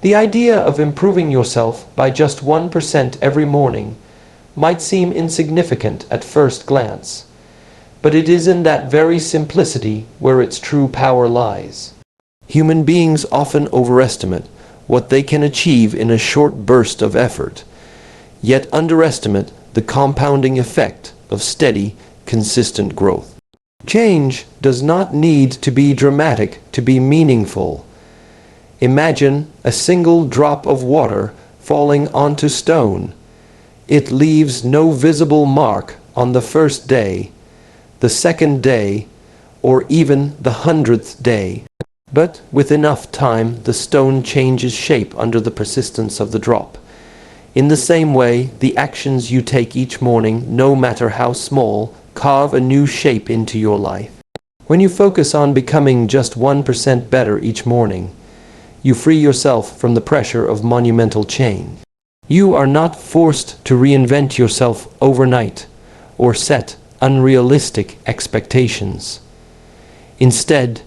The idea of improving yourself by just 1% every morning might seem insignificant at first glance, but it is in that very simplicity where its true power lies. Human beings often overestimate what they can achieve in a short burst of effort, yet underestimate the compounding effect of steady, consistent growth. Change does not need to be dramatic to be meaningful. Imagine a single drop of water falling onto stone. It leaves no visible mark on the first day, the second day, or even the 100th day. But with enough time, the stone changes shape under the persistence of the drop. In the same way, the actions you take each morning, no matter how small, carve a new shape into your life. When you focus on becoming just 1% better each morning, you free yourself from the pressure of monumental change. You are not forced to reinvent yourself overnight or set unrealistic expectations. Instead,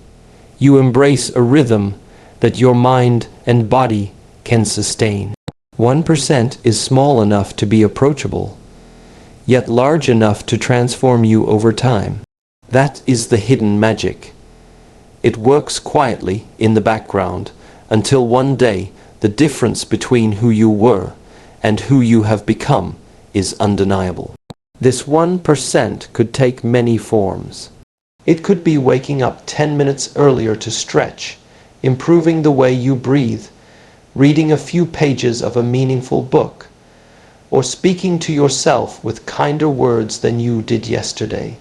you embrace a rhythm that your mind and body can sustain. 1% is small enough to be approachable, yet large enough to transform you over time. That is the hidden magic. It works quietly in the background until one day the difference between who you were and who you have become is undeniable. This 1% could take many forms. It could be waking up 10 minutes earlier to stretch, improving the way you breathe, reading a few pages of a meaningful book, or speaking to yourself with kinder words than you did yesterday.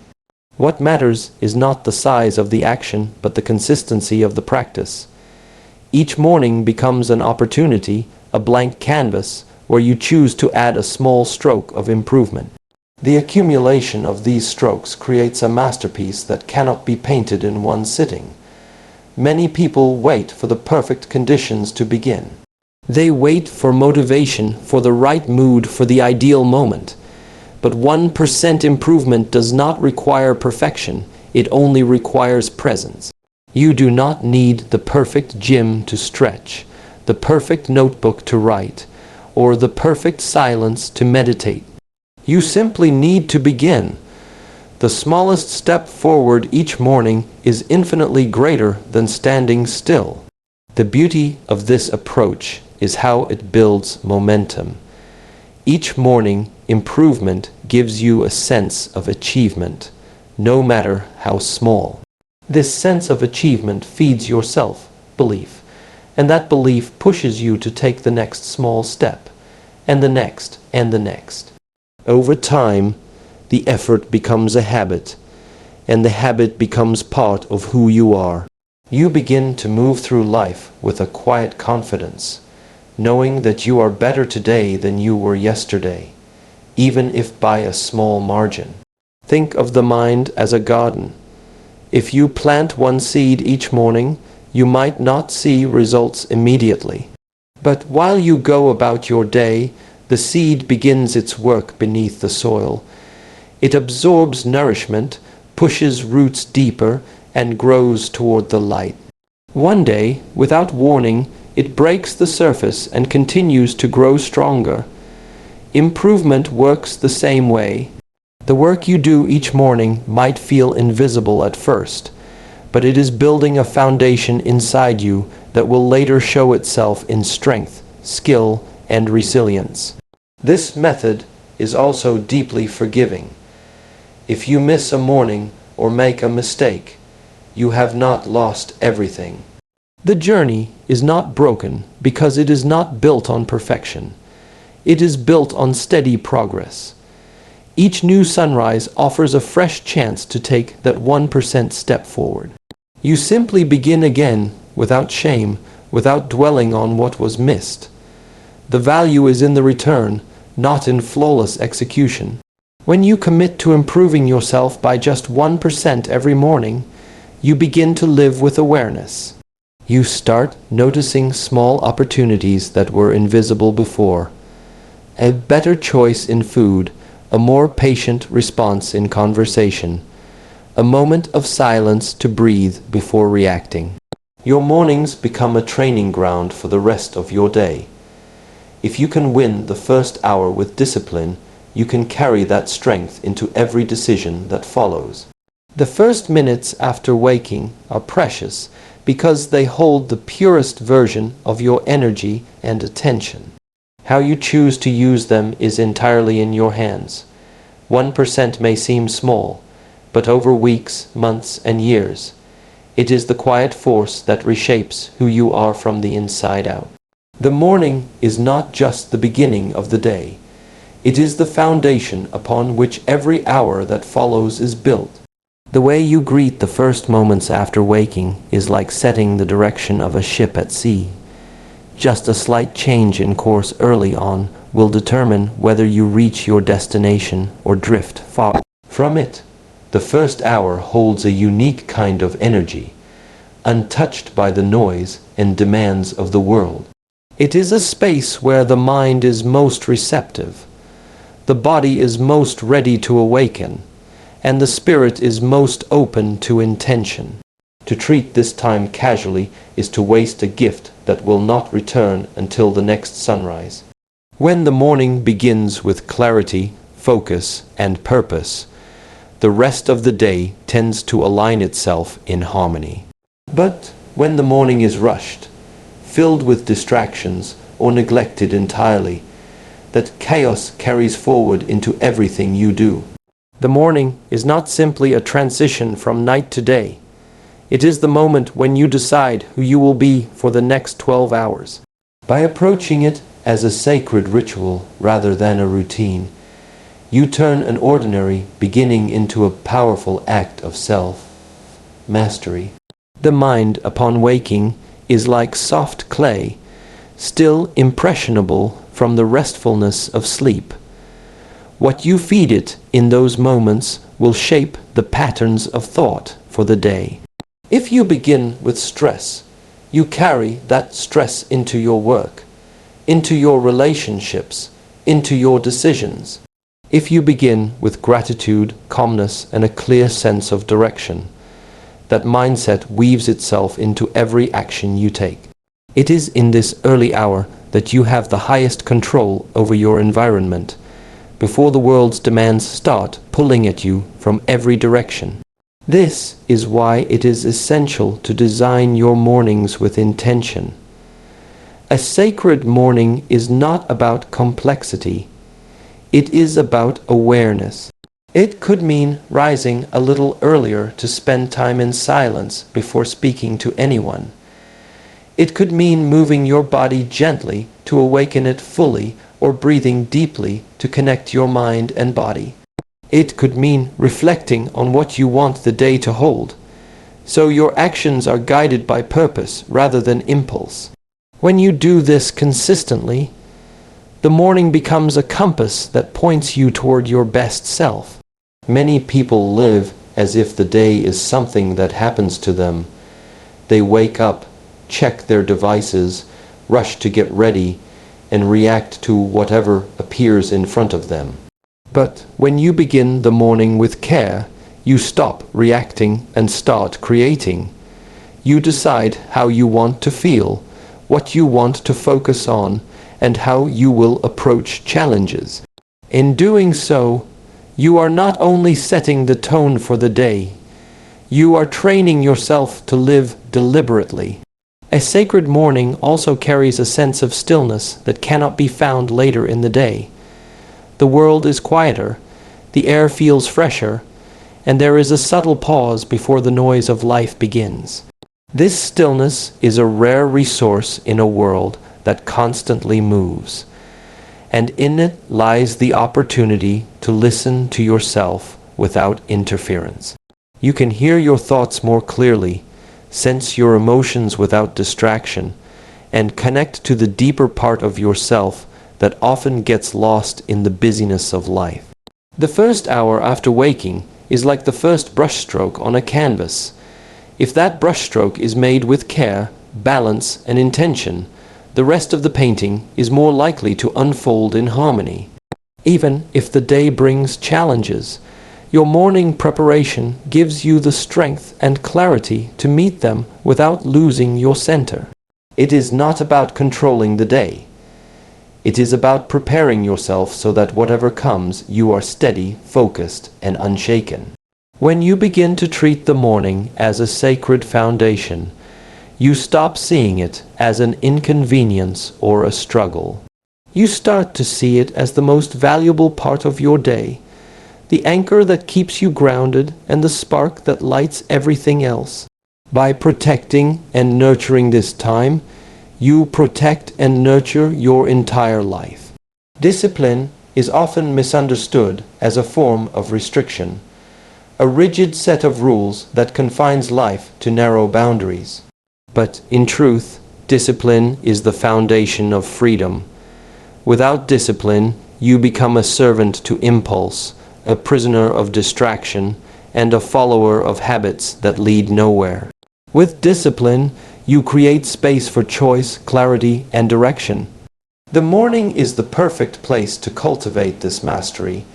What matters is not the size of the action, but the consistency of the practice. Each morning becomes an opportunity, a blank canvas, where you choose to add a small stroke of improvement. The accumulation of these strokes creates a masterpiece that cannot be painted in one sitting. Many people wait for the perfect conditions to begin. They wait for motivation, for the right mood, for the ideal moment. But 1% improvement does not require perfection, it only requires presence. You do not need the perfect gym to stretch, the perfect notebook to write, or the perfect silence to meditate. You simply need to begin. The smallest step forward each morning is infinitely greater than standing still. The beauty of this approach is how it builds momentum. Each morning, improvement gives you a sense of achievement, no matter how small. This sense of achievement feeds your self-belief, and that belief pushes you to take the next small step, and the next, and the next. Over time, the effort becomes a habit, and the habit becomes part of who you are. You begin to move through life with a quiet confidence, knowing that you are better today than you were yesterday, even if by a small margin. Think of the mind as a garden. If you plant one seed each morning, you might not see results immediately. But while you go about your day, the seed begins its work beneath the soil. It absorbs nourishment, pushes roots deeper, and grows toward the light. One day, without warning, it breaks the surface and continues to grow stronger. Improvement works the same way. The work you do each morning might feel invisible at first, but it is building a foundation inside you that will later show itself in strength, skill, and resilience. This method is also deeply forgiving. If you miss a morning or make a mistake, you have not lost everything. The journey is not broken because it is not built on perfection. It is built on steady progress. Each new sunrise offers a fresh chance to take that 1% step forward. You simply begin again without shame, without dwelling on what was missed. The value is in the return, not in flawless execution. When you commit to improving yourself by just 1% every morning, you begin to live with awareness. You start noticing small opportunities that were invisible before. A better choice in food, a more patient response in conversation, a moment of silence to breathe before reacting. Your mornings become a training ground for the rest of your day. If you can win the first hour with discipline, you can carry that strength into every decision that follows. The first minutes after waking are precious because they hold the purest version of your energy and attention. How you choose to use them is entirely in your hands. 1% may seem small, but over weeks, months, and years, it is the quiet force that reshapes who you are from the inside out. The morning is not just the beginning of the day. It is the foundation upon which every hour that follows is built. The way you greet the first moments after waking is like setting the direction of a ship at sea. Just a slight change in course early on will determine whether you reach your destination or drift far from it. The first hour holds a unique kind of energy, untouched by the noise and demands of the world. It is a space where the mind is most receptive, the body is most ready to awaken, and the spirit is most open to intention. To treat this time casually is to waste a gift that will not return until the next sunrise. When the morning begins with clarity, focus, and purpose, the rest of the day tends to align itself in harmony. But when the morning is rushed, filled with distractions, or neglected entirely, that chaos carries forward into everything you do. The morning is not simply a transition from night to day. It is the moment when you decide who you will be for the next 12 hours. By approaching it as a sacred ritual rather than a routine, you turn an ordinary beginning into a powerful act of self-mastery. The mind, upon waking, is like soft clay, still impressionable from the restfulness of sleep. What you feed it in those moments will shape the patterns of thought for the day. If you begin with stress, you carry that stress into your work, into your relationships, into your decisions. If you begin with gratitude, calmness, and a clear sense of direction, that mindset weaves itself into every action you take. It is in this early hour that you have the highest control over your environment, before the world's demands start pulling at you from every direction. This is why it is essential to design your mornings with intention. A sacred morning is not about complexity. It is about awareness. It could mean rising a little earlier to spend time in silence before speaking to anyone. It could mean moving your body gently to awaken it fully, or breathing deeply to connect your mind and body. It could mean reflecting on what you want the day to hold, so your actions are guided by purpose rather than impulse. When you do this consistently, the morning becomes a compass that points you toward your best self. Many people live as if the day is something that happens to them. They wake up, check their devices, rush to get ready, and react to whatever appears in front of them. But when you begin the morning with care, you stop reacting and start creating. You decide how you want to feel, what you want to focus on, and how you will approach challenges. In doing so, you are not only setting the tone for the day, you are training yourself to live deliberately. A sacred morning also carries a sense of stillness that cannot be found later in the day. The world is quieter, the air feels fresher, and there is a subtle pause before the noise of life begins. This stillness is a rare resource in a world that constantly moves, and in it lies the opportunity to listen to yourself without interference. You can hear your thoughts more clearly, sense your emotions without distraction, and connect to the deeper part of yourself that often gets lost in the busyness of life. The first hour after waking is like the first brushstroke on a canvas. If that brushstroke is made with care, balance, and intention, the rest of the painting is more likely to unfold in harmony. Even if the day brings challenges, Your morning preparation gives you the strength and clarity to meet them without losing your center. It is not about controlling the day. It is about preparing yourself so that whatever comes, you are steady, focused, and unshaken. When you begin to treat the morning as a sacred foundation, you stop seeing it as an inconvenience or a struggle. You start to see it as the most valuable part of your day, the anchor that keeps you grounded and the spark that lights everything else. By protecting and nurturing this time, you protect and nurture your entire life. Discipline is often misunderstood as a form of restriction, a rigid set of rules that confines life to narrow boundaries. But in truth, discipline is the foundation of freedom. Without discipline, you become a servant to impulse, a prisoner of distraction, and a follower of habits that lead nowhere. With discipline, you create space for choice, clarity, and direction. The morning is the perfect place to cultivate this mastery,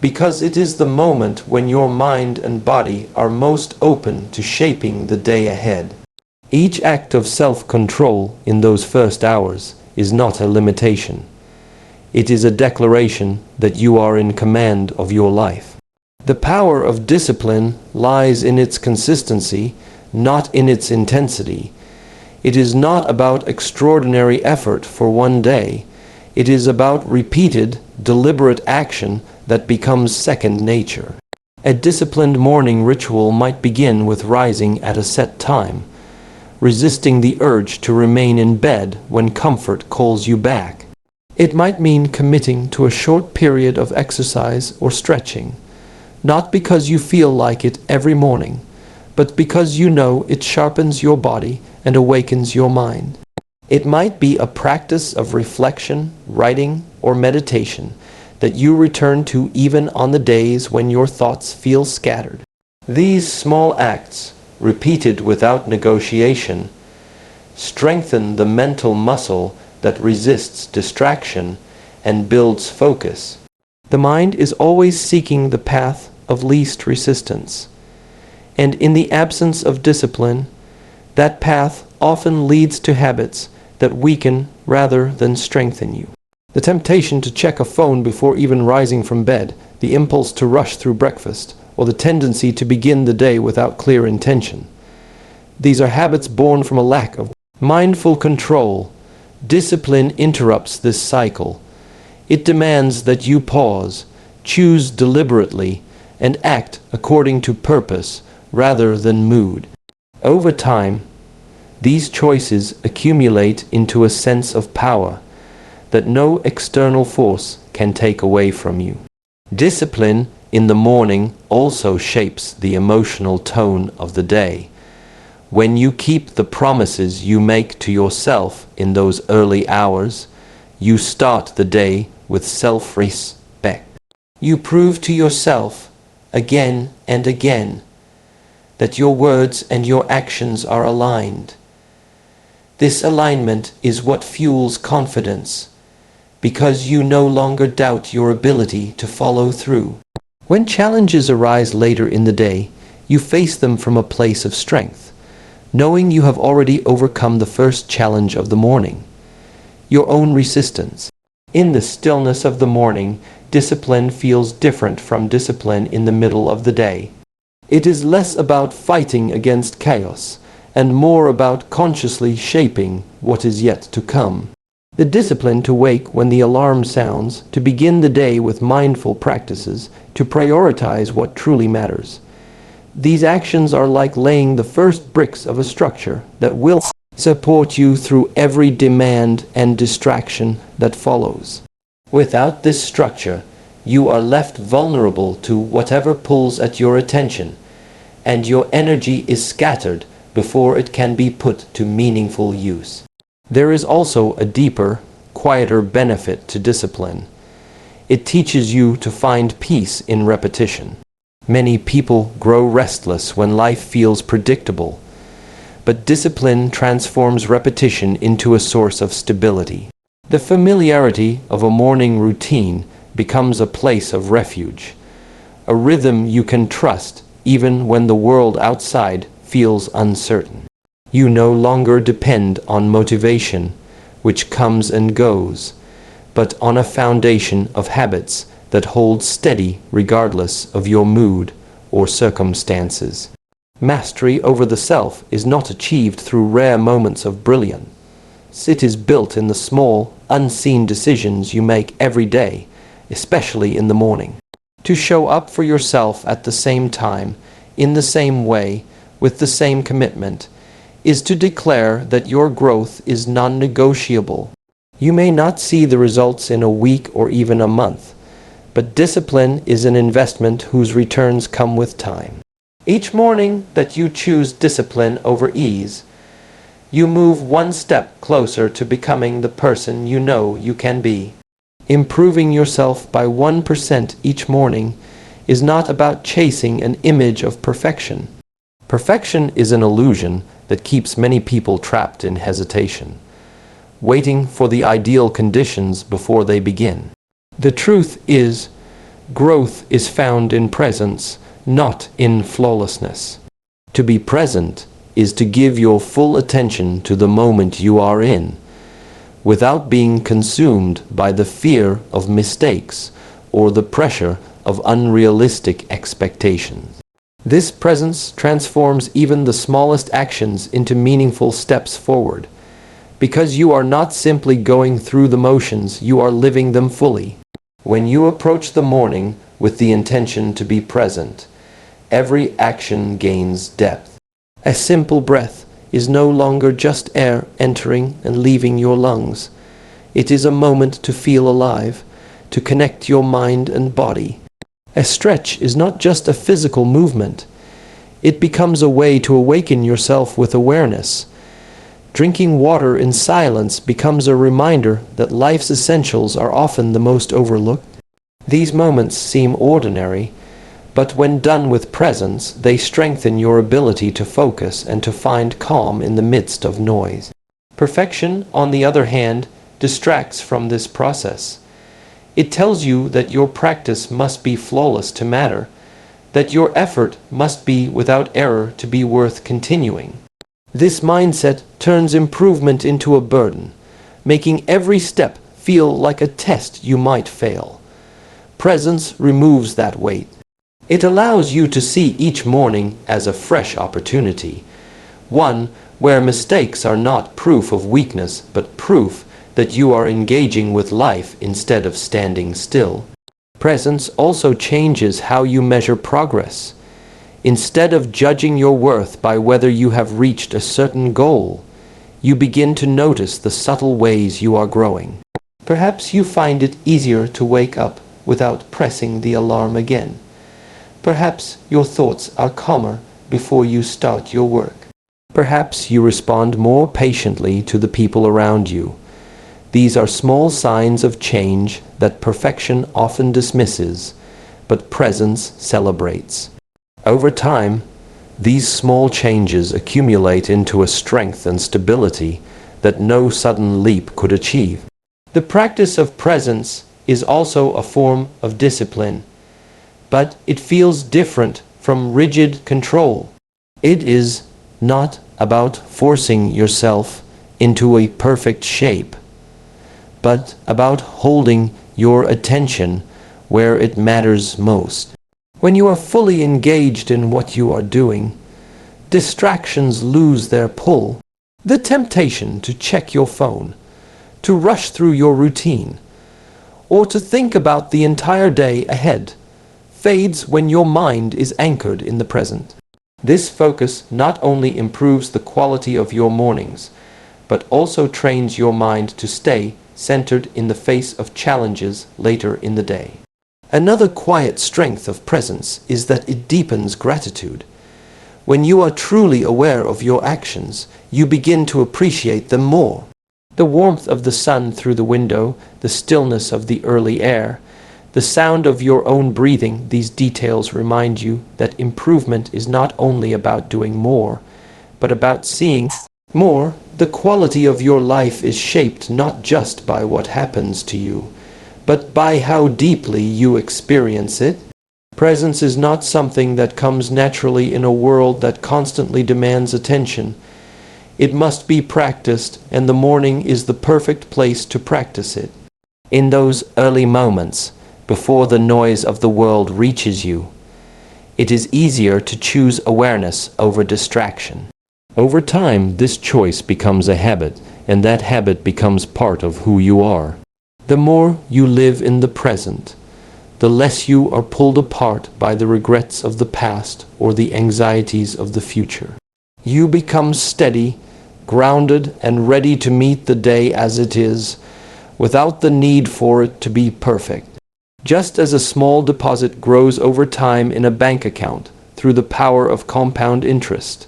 because it is the moment when your mind and body are most open to shaping the day ahead. Each act of self-control in those first hours is not a limitation. It is a declaration that you are in command of your life. The power of discipline lies in its consistency, not in its intensity. It is not about extraordinary effort for one day. It is about repeated, deliberate action that becomes second nature. A disciplined morning ritual might begin with rising at a set time, resisting the urge to remain in bed when comfort calls you back. It might mean committing to a short period of exercise or stretching, not because you feel like it every morning, but because you know it sharpens your body and awakens your mind. It might be a practice of reflection, writing, or meditation that you return to even on the days when your thoughts feel scattered. These small acts, repeated without negotiation, strengthen the mental muscle that resists distraction and builds focus. The mind is always seeking the path of least resistance, and in the absence of discipline, that path often leads to habits that weaken rather than strengthen you. The temptation to check a phone before even rising from bed, the impulse to rush through breakfast, or the tendency to begin the day without clear intention. These are habits born from a lack of mindful control. Discipline interrupts this cycle. It demands that you pause, choose deliberately, and act according to purpose rather than mood. Over time, these choices accumulate into a sense of power that no external force can take away from you. Discipline in the morning also shapes the emotional tone of the day. When you keep the promises you make to yourself in those early hours, you start the day with self-respect. You prove to yourself again and again that your words and your actions are aligned. This alignment is what fuels confidence, because you no longer doubt your ability to follow through. When challenges arise later in the day, you face them from a place of strength, knowing you have already overcome the first challenge of the morning, your own resistance. In the stillness of the morning, discipline feels different from discipline in the middle of the day. It is less about fighting against chaos and more about consciously shaping what is yet to come. The discipline to wake when the alarm sounds, to begin the day with mindful practices, to prioritize what truly matters. These actions are like laying the first bricks of a structure that will support you through every demand and distraction that follows. Without this structure, you are left vulnerable to whatever pulls at your attention, and your energy is scattered before it can be put to meaningful use. There is also a deeper, quieter benefit to discipline. It teaches you to find peace in repetition. Many people grow restless when life feels predictable, but discipline transforms repetition into a source of stability. The familiarity of a morning routine becomes a place of refuge, a rhythm you can trust even when the world outside feels uncertain. You no longer depend on motivation, which comes and goes, but on a foundation of habits that hold steady regardless of your mood or circumstances. Mastery over the self is not achieved through rare moments of brilliance. It is built in the small, unseen decisions you make every day, especially in the morning. To show up for yourself at the same time, in the same way, with the same commitment, is to declare that your growth is non-negotiable. You may not see the results in a week or even a month, but discipline is an investment whose returns come with time. Each morning that you choose discipline over ease, you move one step closer to becoming the person you know you can be. Improving yourself by 1% each morning is not about chasing an image of perfection. Perfection is an illusion that keeps many people trapped in hesitation, waiting for the ideal conditions before they begin. The truth is, growth is found in presence, not in flawlessness. To be present is to give your full attention to the moment you are in, without being consumed by the fear of mistakes or the pressure of unrealistic expectations. This presence transforms even the smallest actions into meaningful steps forward. Because you are not simply going through the motions, you are living them fully. When you approach the morning with the intention to be present, every action gains depth. A simple breath is no longer just air entering and leaving your lungs. It is a moment to feel alive, to connect your mind and body. A stretch is not just a physical movement. It becomes a way to awaken yourself with awareness. Drinking water in silence becomes a reminder that life's essentials are often the most overlooked. These moments seem ordinary, but when done with presence, they strengthen your ability to focus and to find calm in the midst of noise. Perfection, on the other hand, distracts from this process. It tells you that your practice must be flawless to matter, that your effort must be without error to be worth continuing. This mindset turns improvement into a burden, making every step feel like a test you might fail. Presence removes that weight. It allows you to see each morning as a fresh opportunity, one where mistakes are not proof of weakness, but proof that you are engaging with life instead of standing still. Presence also changes how you measure progress. Instead of judging your worth by whether you have reached a certain goal, you begin to notice the subtle ways you are growing. Perhaps you find it easier to wake up without pressing the alarm again. Perhaps your thoughts are calmer before you start your work. Perhaps you respond more patiently to the people around you. These are small signs of change that perfection often dismisses, but presence celebrates. Over time, these small changes accumulate into a strength and stability that no sudden leap could achieve. The practice of presence is also a form of discipline, but it feels different from rigid control. It is not about forcing yourself into a perfect shape, but about holding your attention where it matters most. When you are fully engaged in what you are doing, distractions lose their pull. The temptation to check your phone, to rush through your routine, or to think about the entire day ahead fades when your mind is anchored in the present. This focus not only improves the quality of your mornings, but also trains your mind to stay centered in the face of challenges later in the day. Another quiet strength of presence is that it deepens gratitude. When you are truly aware of your actions, you begin to appreciate them more. The warmth of the sun through the window, the stillness of the early air, the sound of your own breathing, these details remind you that improvement is not only about doing more, but about seeing more. The quality of your life is shaped not just by what happens to you, but by how deeply you experience it. Presence is not something that comes naturally in a world that constantly demands attention. It must be practiced, and the morning is the perfect place to practice it. In those early moments, before the noise of the world reaches you, it is easier to choose awareness over distraction. Over time, this choice becomes a habit, and that habit becomes part of who you are. The more you live in the present, the less you are pulled apart by the regrets of the past or the anxieties of the future. You become steady, grounded, and ready to meet the day as it is, without the need for it to be perfect. Just as a small deposit grows over time in a bank account through the power of compound interest,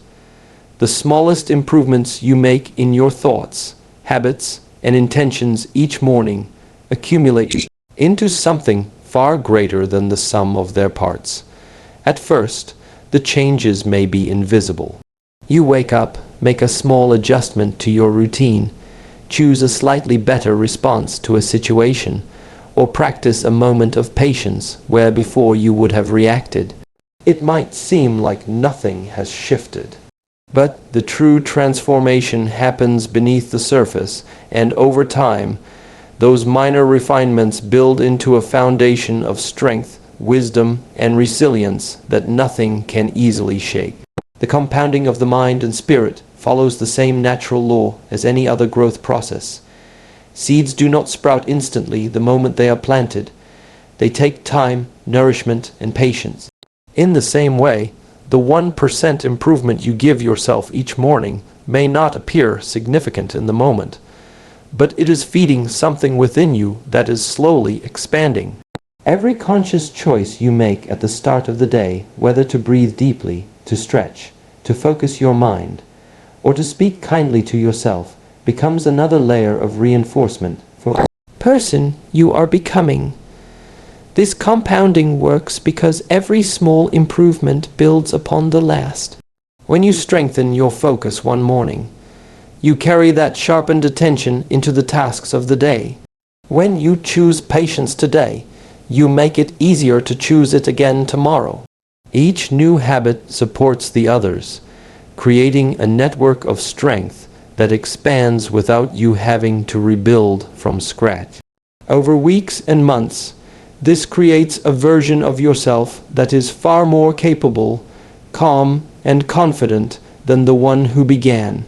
the smallest improvements you make in your thoughts, habits, and intentions each morning accumulate into something far greater than the sum of their parts. At first, the changes may be invisible. You wake up, make a small adjustment to your routine, choose a slightly better response to a situation, or practice a moment of patience where before you would have reacted. It might seem like nothing has shifted. But the true transformation happens beneath the surface, and over time, those minor refinements build into a foundation of strength, wisdom, and resilience that nothing can easily shake. The compounding of the mind and spirit follows the same natural law as any other growth process. Seeds do not sprout instantly the moment they are planted. They take time, nourishment, and patience. In the same way, the 1% improvement you give yourself each morning may not appear significant in the moment, but it is feeding something within you that is slowly expanding. Every conscious choice you make at the start of the day, whether to breathe deeply, to stretch, to focus your mind, or to speak kindly to yourself, becomes another layer of reinforcement for the person you are becoming. This compounding works because every small improvement builds upon the last. When you strengthen your focus one morning, you carry that sharpened attention into the tasks of the day. When you choose patience today, you make it easier to choose it again tomorrow. Each new habit supports the others, creating a network of strength that expands without you having to rebuild from scratch. Over weeks and months, this creates a version of yourself that is far more capable, calm, and confident than the one who began.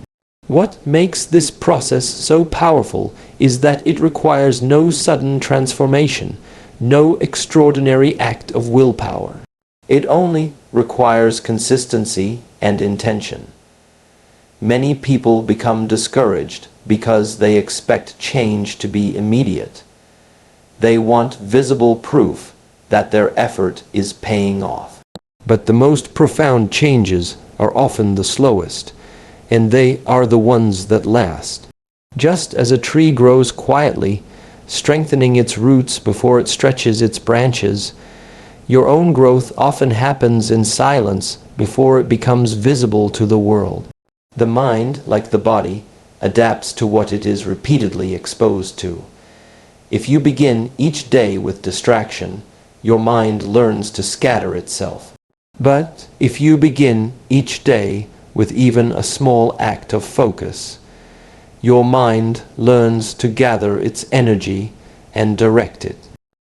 What makes this process so powerful is that it requires no sudden transformation, no extraordinary act of willpower. It only requires consistency and intention. Many people become discouraged because they expect change to be immediate. They want visible proof that their effort is paying off. But the most profound changes are often the slowest, and they are the ones that last. Just as a tree grows quietly, strengthening its roots before it stretches its branches, your own growth often happens in silence before it becomes visible to the world. The mind, like the body, adapts to what it is repeatedly exposed to. If you begin each day with distraction, your mind learns to scatter itself. But if you begin each day with even a small act of focus, your mind learns to gather its energy and direct it.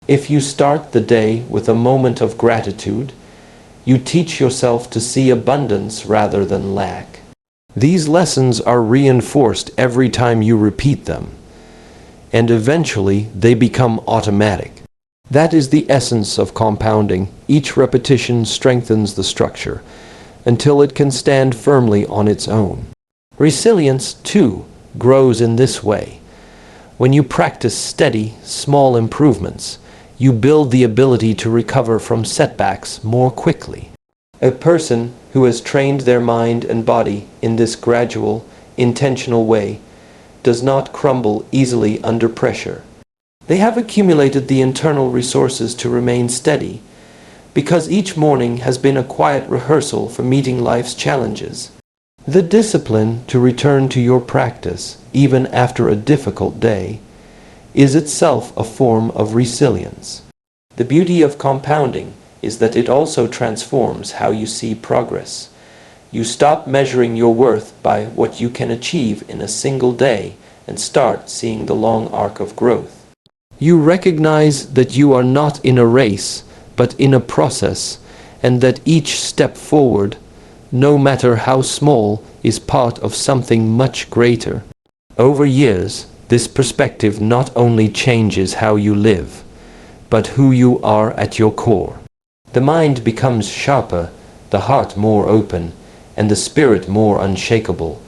If you start the day with a moment of gratitude, you teach yourself to see abundance rather than lack. These lessons are reinforced every time you repeat them, and eventually they become automatic. That is the essence of compounding. Each repetition strengthens the structure until it can stand firmly on its own. Resilience, too, grows in this way. When you practice steady, small improvements, you build the ability to recover from setbacks more quickly. A person who has trained their mind and body in this gradual, intentional way does not crumble easily under pressure. They have accumulated the internal resources to remain steady, because each morning has been a quiet rehearsal for meeting life's challenges. The discipline to return to your practice, even after a difficult day, is itself a form of resilience. The beauty of compounding is that it also transforms how you see progress. You stop measuring your worth by what you can achieve in a single day and start seeing the long arc of growth. You recognize that you are not in a race, but in a process, and that each step forward, no matter how small, is part of something much greater. Over years, this perspective not only changes how you live, but who you are at your core. The mind becomes sharper, the heart more open, and the spirit more unshakable,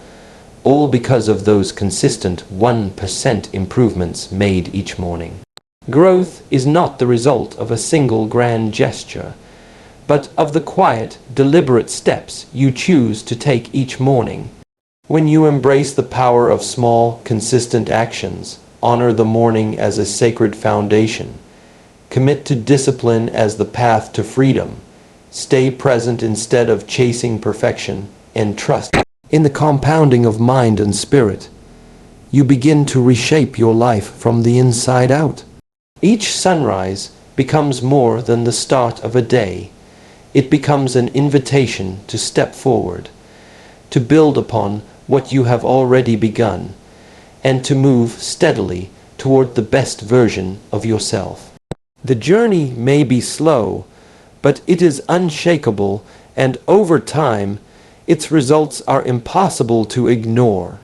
all because of those consistent 1% improvements made each morning. Growth is not the result of a single grand gesture, but of the quiet, deliberate steps you choose to take each morning. When you embrace the power of small, consistent actions, honor the morning as a sacred foundation, commit to discipline as the path to freedom, stay present instead of chasing perfection, and trust in the compounding of mind and spirit, you begin to reshape your life from the inside out. Each sunrise becomes more than the start of a day. It becomes an invitation to step forward, to build upon what you have already begun, and to move steadily toward the best version of yourself. The journey may be slow, but it is unshakable, and over time, its results are impossible to ignore.